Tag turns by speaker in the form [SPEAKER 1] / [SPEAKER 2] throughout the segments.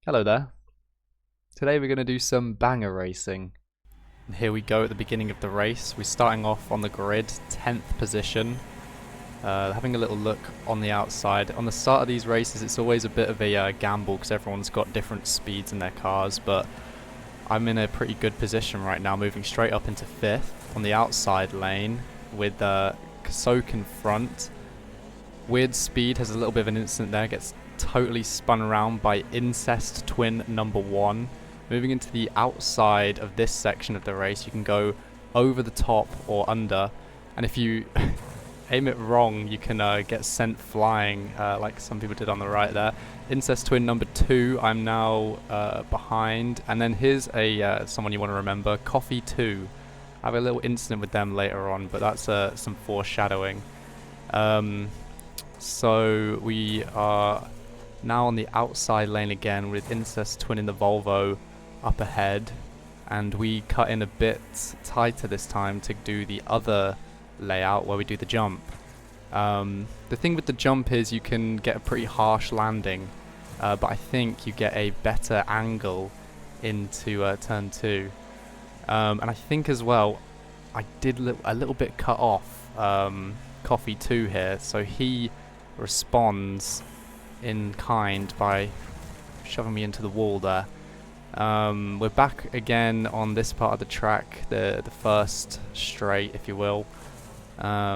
[SPEAKER 1] Hello there. Today we're going to do some banger racing. And here we go at the beginning of the race. We're starting off on the grid, 10th position. Having a little look on the outside. On the start of these races it's always a bit of a gamble because everyone's got different speeds in their cars, but I'm in a pretty good position right now, moving straight up into 5th on the outside lane with Soak in front. Weird Speed has a little bit of an incident there, gets totally spun around by Incest Twin number 1. Moving into the outside of this section of the race, you can go over the top or under, and if you aim it wrong you can get sent flying, like some people did on the right there. Incest Twin number 2 I'm now behind, and then here's someone you want to remember, Coffee 2. I have a little incident with them later on, but that's some foreshadowing. So we are now on the outside lane again with Incest Twin in the Volvo up ahead, and we cut in a bit tighter this time to do the other layout where we do the jump. The thing with the jump is you can get a pretty harsh landing, but I think you get a better angle into turn 2. And I think as well I did a little bit cut off Coffee 2 here, so he responds in kind by shoving me into the wall there. We're back again on this part of the track, the first straight, if you will. Got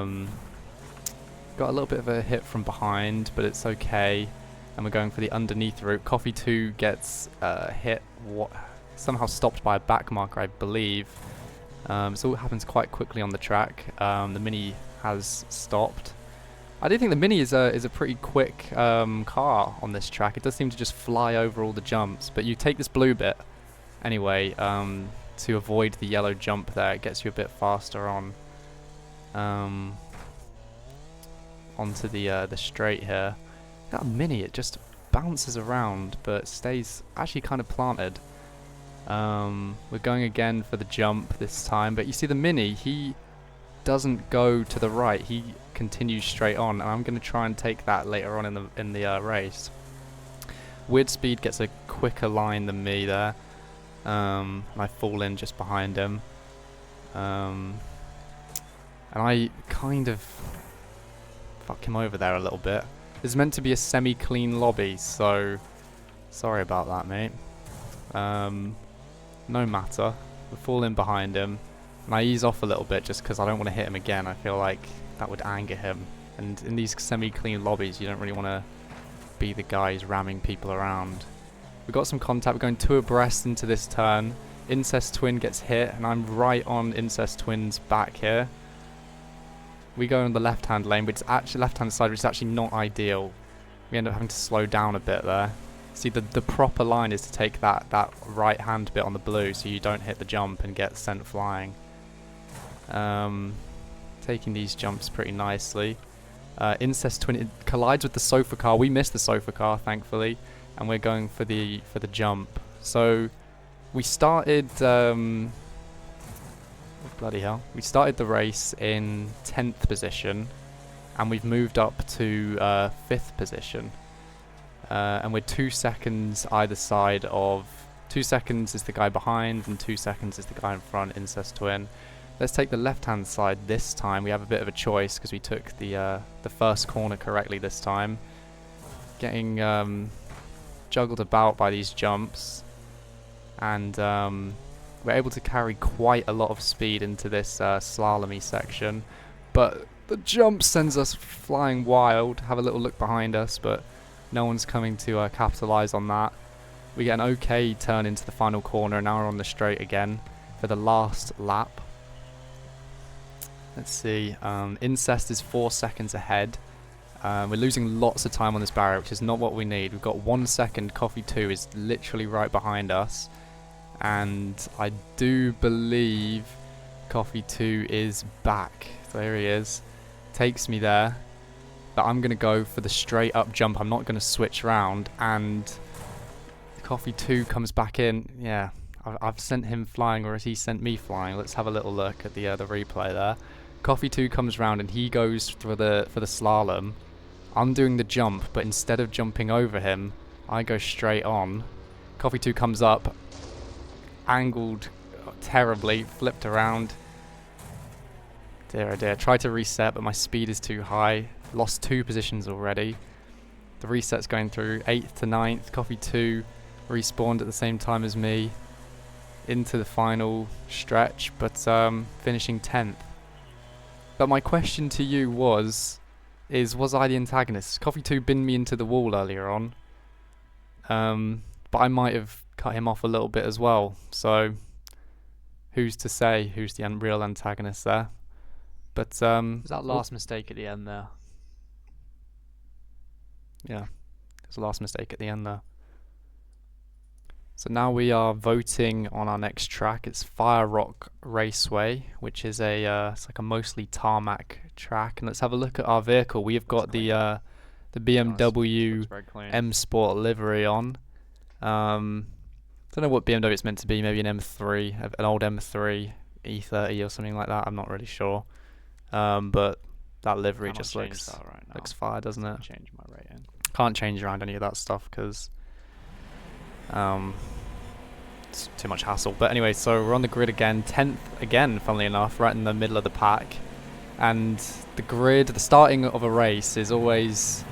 [SPEAKER 1] a little bit of a hit from behind, but it's okay, and we're going for the underneath route. Coffee 2 gets hit, somehow stopped by a back marker, I believe. So it happens quite quickly on the track. The Mini has stopped. I do think the Mini is a pretty quick car on this track. It does seem to just fly over all the jumps, but you take this blue bit anyway to avoid the yellow jump there. It gets you a bit faster on onto the straight here. That Mini, it just bounces around but stays actually kind of planted. We're going again for the jump this time, but you see the Mini, he doesn't go to the right, he continues straight on, and I'm going to try and take that later on in the race. Weird Speed gets a quicker line than me there, and I fall in just behind him, and I kind of fuck him over there a little bit. It's meant to be a semi-clean lobby, so sorry about that, mate. No matter, we fall in behind him, and I ease off a little bit just because I don't want to hit him again. I feel like that would anger him, and in these semi-clean lobbies you don't really want to be the guy who's ramming people around. We've got some contact, we're going 2 abreast into this turn. Incest Twin gets hit, and I'm right on Incest Twin's back here. We go on the left-hand lane, but it's actually left-hand side, which is actually not ideal. We end up having to slow down a bit there. See, the proper line is to take that right-hand bit on the blue so you don't hit the jump and get sent flying. Taking these jumps pretty nicely. Incest Twin collides with the sofa car. We missed the sofa car, thankfully, and we're going for the jump. So we started bloody hell. We started the race in 10th position, and we've moved up to 5th position. And we're 2 seconds either side of... 2 seconds is the guy behind, and 2 seconds is the guy in front, Incest Twin. Let's take the left-hand side this time. We have a bit of a choice because we took the first corner correctly this time. Getting juggled about by these jumps, and we're able to carry quite a lot of speed into this slalomy section. But the jump sends us flying wild. Have a little look behind us, but no one's coming to capitalise on that. We get an okay turn into the final corner, and now we're on the straight again for the last lap. Let's see, Incest is 4 seconds ahead. We're losing lots of time on this barrier, which is not what we need. We've got 1 second, Coffee 2 is literally right behind us. And I do believe Coffee 2 is back. So there he is. Takes me there. But I'm going to go for the straight up jump. I'm not going to switch round. And Coffee 2 comes back in. Yeah, I've sent him flying, or has he sent me flying? Let's have a little look at the replay there. Coffee 2 comes round and he goes for the slalom. I'm doing the jump, but instead of jumping over him, I go straight on. Coffee 2 comes up, angled terribly, flipped around. Dear oh dear, tried to reset, but my speed is too high. Lost 2 positions already. The reset's going through, 8th to 9th. Coffee 2 respawned at the same time as me into the final stretch, but finishing 10th. But my question to you was I the antagonist? Coffee 2 binned me into the wall earlier on, but I might have cut him off a little bit as well, so who's to say who's the real antagonist there? But
[SPEAKER 2] was that last mistake at the end there?
[SPEAKER 1] Yeah, it was the last mistake at the end there. So now we are voting on our next track. It's Fire Rock Raceway, which is it's like a mostly tarmac track. And let's have a look at our vehicle. We have got the BMW M Sport livery on. Don't know what BMW it's meant to be. Maybe an M3, an old M3 E30 or something like that. I'm not really sure. But that livery just looks fire, doesn't it?
[SPEAKER 2] Change my rating.
[SPEAKER 1] Can't change around any of that stuff because it's too much hassle. But anyway, so we're on the grid again, 10th again, funnily enough, right in the middle of the pack. And the grid, the starting of a race is always,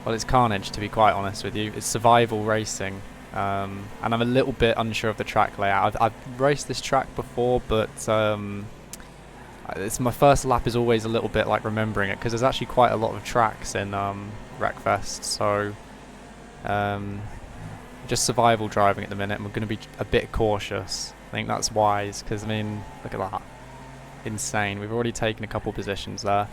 [SPEAKER 1] well, it's carnage, to be quite honest with you. It's survival racing. And I'm a little bit unsure of the track layout. I've raced this track before, but it's my first lap is always a little bit like remembering it, because there's actually quite a lot of tracks in Wreckfest. So just survival driving at the minute, and we're going to be a bit cautious. I think that's wise, because I mean, look at that, insane. We've already taken a couple positions there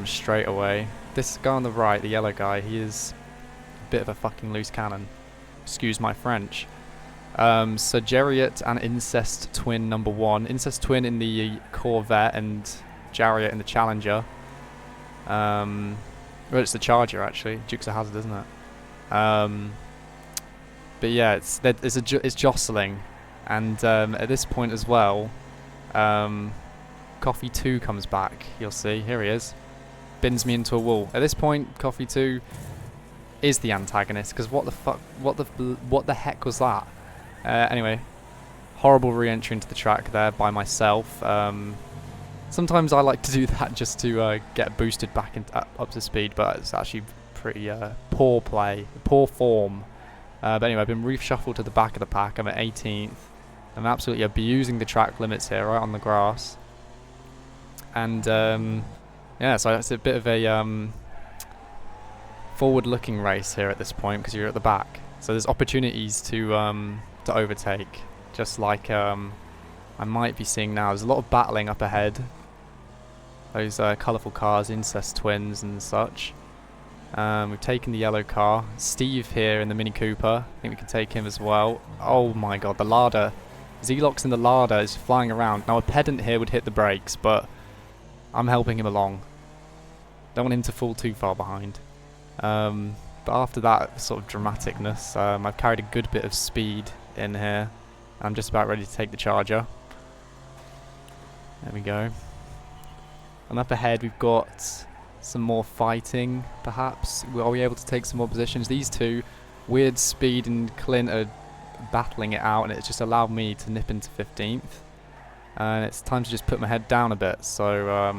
[SPEAKER 1] straight away. This guy on the right, the yellow guy, he is a bit of a fucking loose cannon, excuse my French. So Jariat and Incest Twin number 1, Incest Twin in the Corvette and Jariat in the Challenger. Well, it's the Charger actually, Dukes of Hazzard, isn't it? But yeah, it's jostling, and at this point as well, Coffee 2 comes back. You'll see, here he is, bins me into a wall. At this point, Coffee 2 is the antagonist, because what the heck was that? Anyway, horrible re-entry into the track there by myself. Sometimes I like to do that just to get boosted back up to speed, but it's actually pretty poor play, poor form. But anyway, I've been reshuffled to the back of the pack. I'm at 18th. I'm absolutely abusing the track limits here, right on the grass. And yeah, so it's a bit of a forward-looking race here at this point, because you're at the back. So there's opportunities to overtake, just like I might be seeing now. There's a lot of battling up ahead. Those colourful cars, Incest Twins and such. We've taken the yellow car. Steve here in the Mini Cooper. I think we can take him as well. Oh my god, the larder. Z-Lox in the larder is flying around. Now a pedant here would hit the brakes, but I'm helping him along. Don't want him to fall too far behind. But after that sort of dramaticness, I've carried a good bit of speed in here. I'm just about ready to take the Charger. There we go. And up ahead we've got some more fighting, perhaps. Are we able to take some more positions? These two, Weird Speed and Clint, are battling it out, and it's just allowed me to nip into 15th. And it's time to just put my head down a bit, so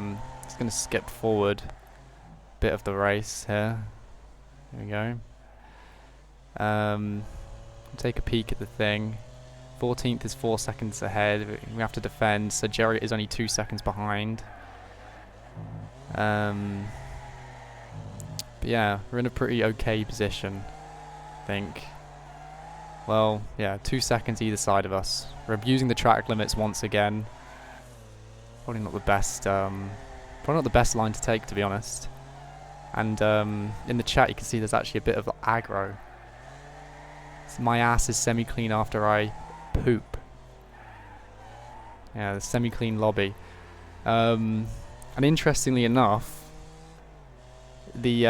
[SPEAKER 1] just going to skip forward a bit of the race here. There we go. Take a peek at the thing. 14th is 4 seconds ahead. We have to defend, so Jerry is only 2 seconds behind. But yeah, we're in a pretty okay position, I think. Well, yeah, 2 seconds either side of us. We're abusing the track limits once again. Probably not the best line to take, to be honest. And in the chat you can see there's actually a bit of aggro. So my ass is semi-clean after I poop. Yeah, the semi-clean lobby. And interestingly enough, the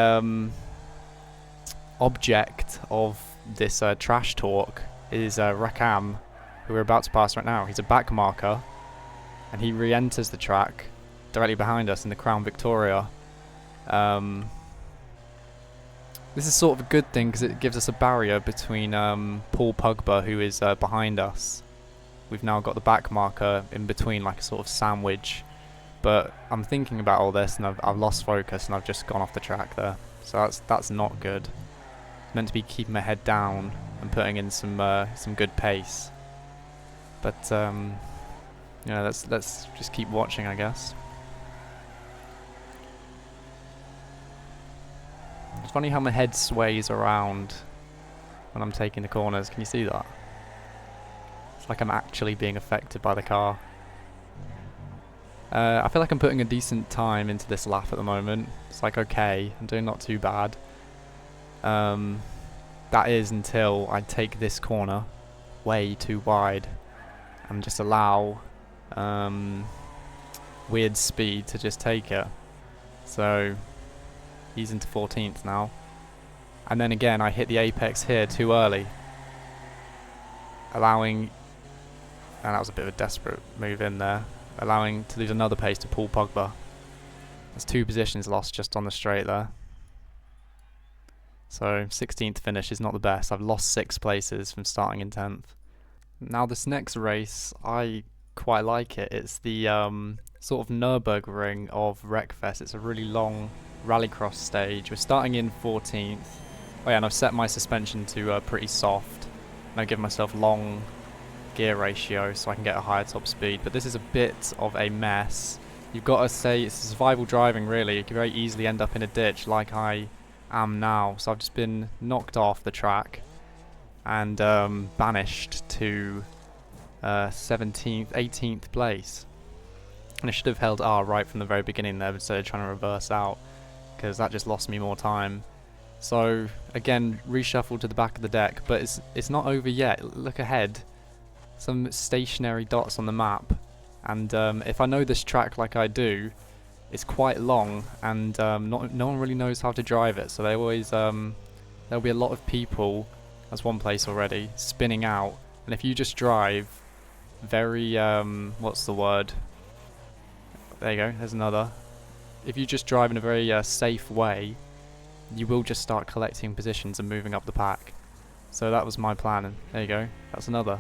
[SPEAKER 1] object of this trash talk is Rakam, who we're about to pass right now. He's a back marker, and he re-enters the track directly behind us in the Crown Victoria. This is sort of a good thing because it gives us a barrier between Paul Pogba, who is behind us. We've now got the back marker in between, like a sort of sandwich. But I'm thinking about all this and I've lost focus and I've just gone off the track there. So that's not good. It's meant to be keeping my head down and putting in some good pace. But you know, let's just keep watching, I guess. It's funny how my head sways around when I'm taking the corners. Can you see that? It's like I'm actually being affected by the car. I feel like I'm putting a decent time into this lap at the moment. It's like, okay, I'm doing not too bad. That is until I take this corner way too wide and just allow weird speed to just take it. So he's into 14th now. And then again, I hit the apex here too early, allowing, and that was a bit of a desperate move in there, allowing to lose another pace to Paul Pogba. There's 2 positions lost just on the straight there. So 16th finish is not the best. I've lost 6 places from starting in 10th. Now this next race, I quite like it. It's the sort of Nürburgring of Wreckfest. It's a really long rallycross stage. We're starting in 14th. Oh yeah, and I've set my suspension to pretty soft. And I've given myself long gear ratio so I can get a higher top speed. But this is a bit of a mess. You've got to say it's survival driving really. You can very easily end up in a ditch like I am now. So I've just been knocked off the track and banished to 17th, 18th place. And I should have held R right from the very beginning there instead of trying to reverse out, because that just lost me more time. So again, reshuffle to the back of the deck, but it's not over yet. Look ahead, some stationary dots on the map, and if I know this track like I do, it's quite long, and no one really knows how to drive it. So they always there'll be a lot of people. That's one place already spinning out, and if you just drive very what's the word? There you go. There's another. If you just drive in a very safe way, you will just start collecting positions and moving up the pack. So that was my plan, and there you go. That's another.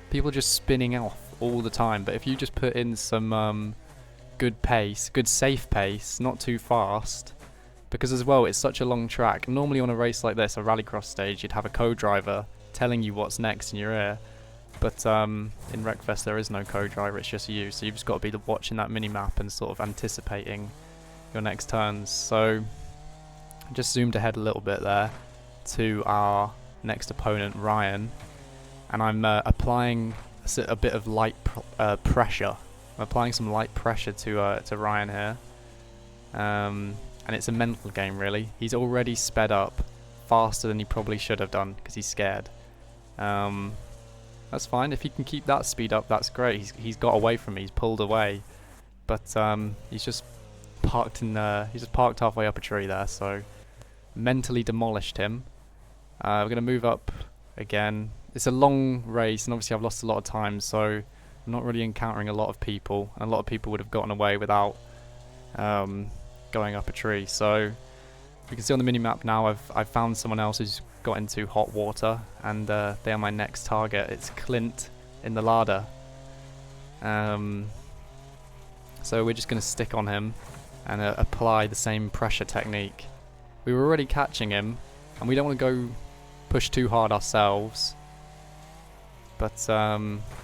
[SPEAKER 1] People are just spinning off all the time, but if you just put in some good pace, good safe pace, not too fast, because as well it's such a long track. Normally on a race like this, a rallycross stage, you'd have a co-driver telling you what's next in your ear. But in Wreckfest there is no co-driver, it's just you, so you've just got to be watching that mini-map and sort of anticipating your next turns. So I just zoomed ahead a little bit there to our next opponent, Ryan, and I'm applying a bit of light pressure. I'm applying some light pressure to Ryan here, and it's a mental game really. He's already sped up faster than he probably should have done because he's scared. That's fine. If he can keep that speed up, that's great. He's got away from me. He's pulled away, but he's just parked in. He's just parked halfway up a tree there. So mentally demolished him. We're gonna move up again. It's a long race, and obviously I've lost a lot of time, so I'm not really encountering a lot of people, and a lot of people would have gotten away without going up a tree. So you can see on the mini map now, I've found someone else who's got into hot water, and they are my next target. It's Clint in the Lada. So we're just going to stick on him and apply the same pressure technique. We were already catching him, and we don't want to go push too hard ourselves, but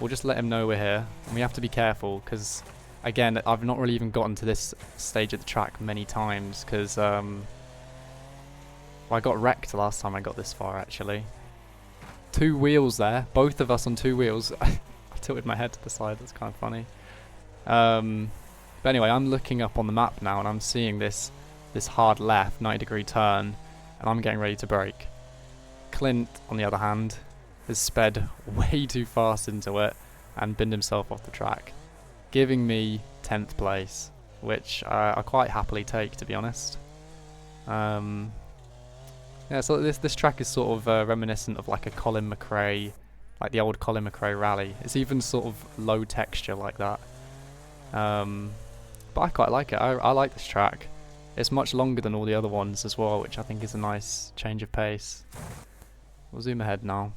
[SPEAKER 1] we'll just let him know we're here, and we have to be careful because again, I've not really even gotten to this stage of the track many times because well, I got wrecked last time I got this far actually. 2 wheels there, both of us on 2 wheels. I tilted my head to the side, that's kind of funny. But anyway, I'm looking up on the map now and I'm seeing this hard left 90-degree turn, and I'm getting ready to brake. Clint, on the other hand, has sped way too fast into it and binned himself off the track, giving me 10th place, which I quite happily take, to be honest. Yeah, so this track is sort of reminiscent of like a Colin McRae, like the old Colin McRae rally. It's even sort of low texture like that. But I quite like it. I like this track. It's much longer than all the other ones as well, which I think is a nice change of pace. We'll zoom ahead now.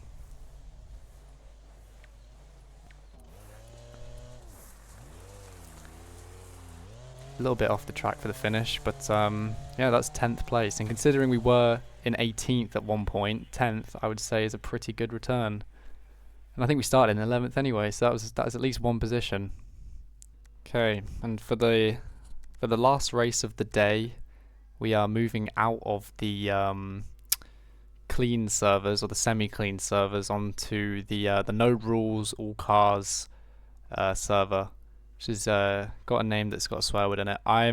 [SPEAKER 1] A little bit off the track for the finish, but yeah, that's 10th place. And considering we were in 18th at one point, 10th I would say is a pretty good return. And I think we started in 11th anyway, so that was at least one position. Okay, and for the last race of the day, we are moving out of the clean servers or the semi-clean servers onto the no rules all cars server, which has got a name that's got a swear word in it. I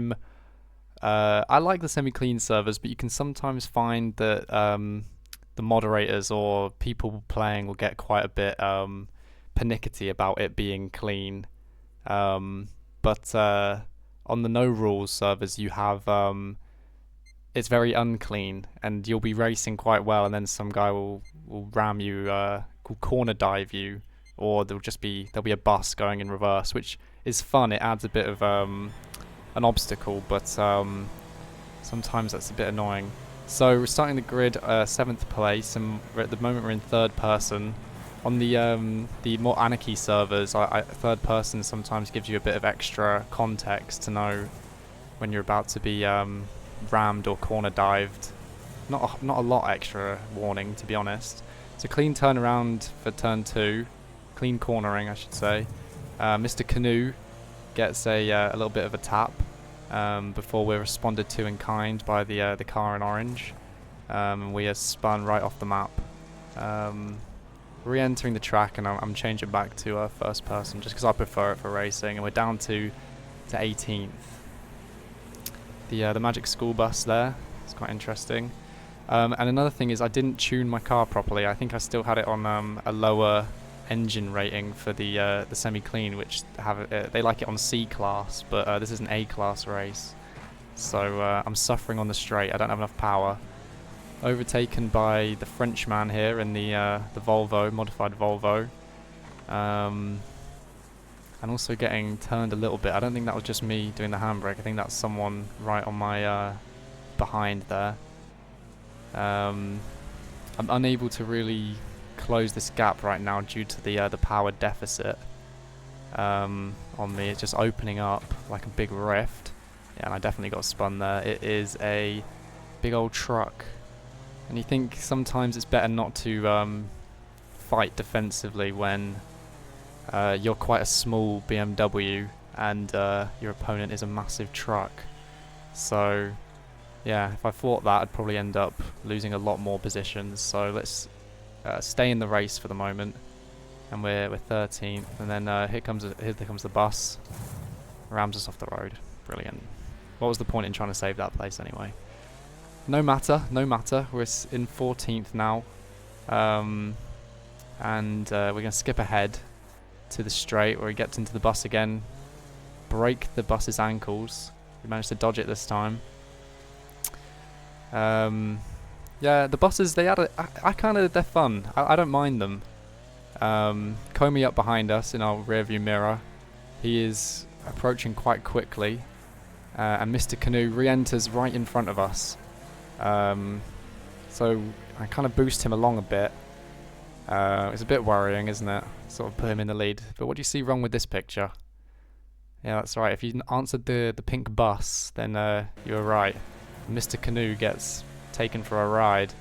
[SPEAKER 1] like the semi-clean servers, but you can sometimes find that the moderators or people playing will get quite a bit pernickety about it being clean. But on the no rules servers, you have it's very unclean, and you'll be racing quite well, and then some guy will ram you, will corner dive you, or there'll be a bus going in reverse, which is fun. It adds a bit of an obstacle, but sometimes that's a bit annoying. So we're starting the grid 7th place, and at the moment we're in 3rd person. On the more anarchy servers, third person sometimes gives you a bit of extra context to know when you're about to be rammed or corner dived. Not a lot extra warning, to be honest. It's a clean turnaround for turn 2, clean cornering I should say. Mr. Canoe gets a little bit of a tap before we're responded to in kind by the car in orange. We are spun right off the map. Re-entering the track, and I'm changing back to first person just because I prefer it for racing, and we're down to 18th. The magic school bus there, it's quite interesting. And another thing is I didn't tune my car properly. I think I still had it on a lower engine rating for the semi-clean, which they like it on C class, but this is an A class race, so I'm suffering on the straight. I don't have enough power. Overtaken by the Frenchman here in the Volvo, modified Volvo, and also getting turned a little bit. I don't think that was just me doing the handbrake. I think that's someone right on my behind there. I'm unable to really close this gap right now due to the power deficit on me. It's just opening up like a big rift. Yeah, and I definitely got spun there. It is a big old truck. And you think sometimes it's better not to fight defensively when you're quite a small BMW and your opponent is a massive truck. So yeah, if I fought that, I'd probably end up losing a lot more positions. So let's stay in the race for the moment, and we're 13th. And then here comes the bus, rams us off the road. Brilliant. What was the point in trying to save that place anyway? No matter. We're in 14th now, and we're going to skip ahead to the straight where we get into the bus again, break the bus's ankles. We managed to dodge it this time. Yeah, the buses, they're fun. I don't mind them. Comey up behind us in our rearview mirror. He is approaching quite quickly, and Mr. Canoe re-enters right in front of us. So I kind of boost him along a bit. It's a bit worrying, isn't it? Sort of put him in the lead. But what do you see wrong with this picture? Yeah, that's right. If you answered the pink bus, then you were right. Mr. Canoe gets taken for a ride.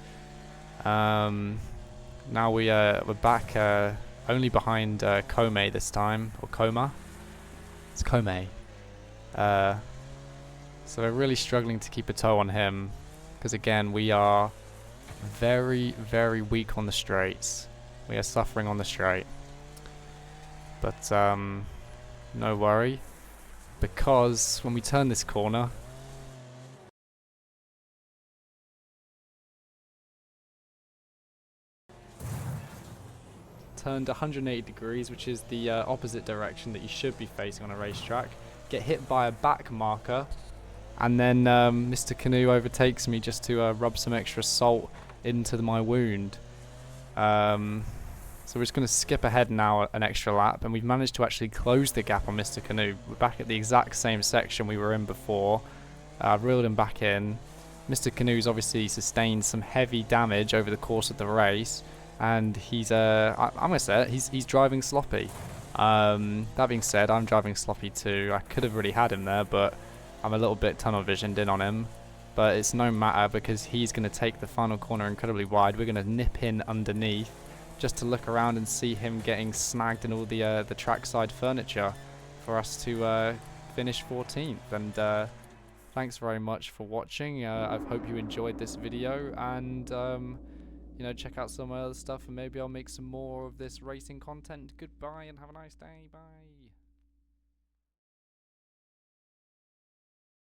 [SPEAKER 1] Now we're back only behind Comey this time, or Coma. It's Comey. So we're really struggling to keep a toe on him, because again we are very, very weak on the straights. We are suffering on the straight. But no worry, because when we turn this corner, turned 180 degrees, which is the opposite direction that you should be facing on a racetrack, get hit by a back marker, and then Mr. Canoe overtakes me just to rub some extra salt into my wound. So we're just going to skip ahead now an extra lap, and we've managed to actually close the gap on Mr. Canoe. We're back at the exact same section we were in before. reeled him back in. Mr. Canoe's obviously sustained some heavy damage over the course of the race, and he's I'm gonna say it, he's driving sloppy. That being said, I'm driving sloppy too. I could have really had him there, but I'm a little bit tunnel visioned in on him. But it's no matter because he's going to take the final corner incredibly wide. We're going to nip in underneath just to look around and see him getting snagged in all the trackside furniture for us to finish 14th. And thanks very much for watching. I hope you enjoyed this video, and you know, check out some other stuff, and maybe I'll make some more of this racing content. Goodbye and have a nice day. Bye.